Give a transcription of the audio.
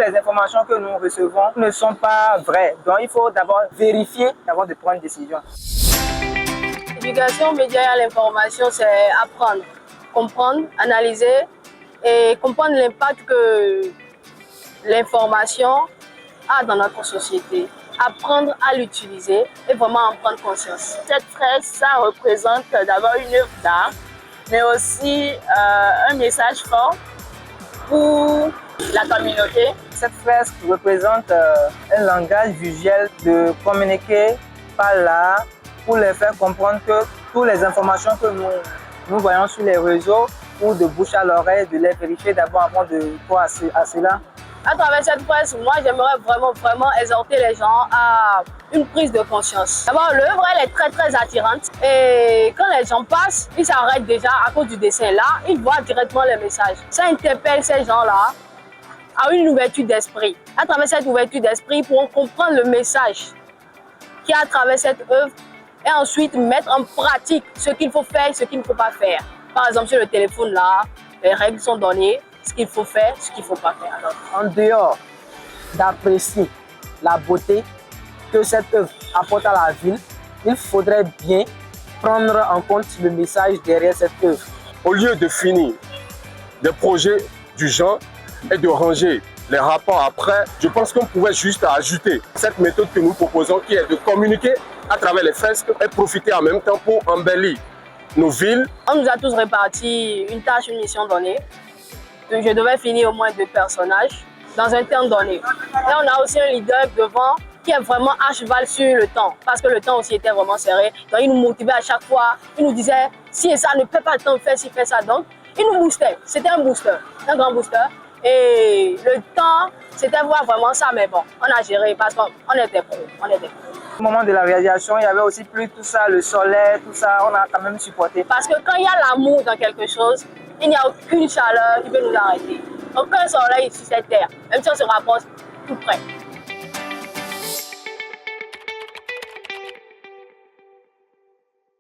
toutes les informations que nous recevons ne sont pas vraies. Donc il faut d'abord vérifier avant de prendre une décision. L'éducation aux médias et à l'information, c'est apprendre, comprendre, analyser et comprendre l'impact que l'information a dans notre société. Apprendre à l'utiliser et vraiment en prendre conscience. Cette fresque, ça représente d'abord une œuvre d'art, mais aussi un message fort pour la communauté. Cette fresque représente un langage visuel de communiquer par l'art pour les faire comprendre que toutes les informations que nous voyons sur les réseaux ou de bouche à l'oreille, de les vérifier d'abord avant de croire à cela. À travers cette presse, moi j'aimerais vraiment exhorter les gens à une prise de conscience. D'abord, l'œuvre elle est très attirante et quand les gens passent, ils s'arrêtent déjà à cause du dessin. Là, ils voient directement le message. Ça interpelle ces gens-là à une ouverture d'esprit. À travers cette ouverture d'esprit, ils pourront comprendre le message qui est à travers cette œuvre et ensuite mettre en pratique ce qu'il faut faire et ce qu'il ne faut pas faire. Par exemple, sur le téléphone là, les règles sont données. Ce qu'il faut faire, ce qu'il ne faut pas faire. Alors, en dehors d'apprécier la beauté que cette œuvre apporte à la ville, il faudrait bien prendre en compte le message derrière cette œuvre. Au lieu de finir des projets du genre et de ranger les rapports après, je pense qu'on pouvait juste ajouter cette méthode que nous proposons qui est de communiquer à travers les fresques et profiter en même temps pour embellir nos villes. On nous a tous réparti une tâche, une mission donnée. Je devais finir au moins 2 personnages dans un temps donné. Et on a aussi un leader devant qui est vraiment à cheval sur le temps, parce que le temps aussi était vraiment serré. Donc il nous motivait à chaque fois, il nous disait si et ça ne peut pas le temps de faire ci, faire ça. Donc il nous boostait, c'était un booster, un grand booster. Et le temps, c'était voir vraiment ça, mais bon, on a géré parce qu'on était pro, Au moment de la réalisation, il y avait aussi plus tout ça, le soleil, tout ça, on a quand même supporté. Parce que quand il y a l'amour dans quelque chose, il n'y a aucune chaleur qui peut nous arrêter. Aucun soleil sur cette terre, même si on se rapproche tout près.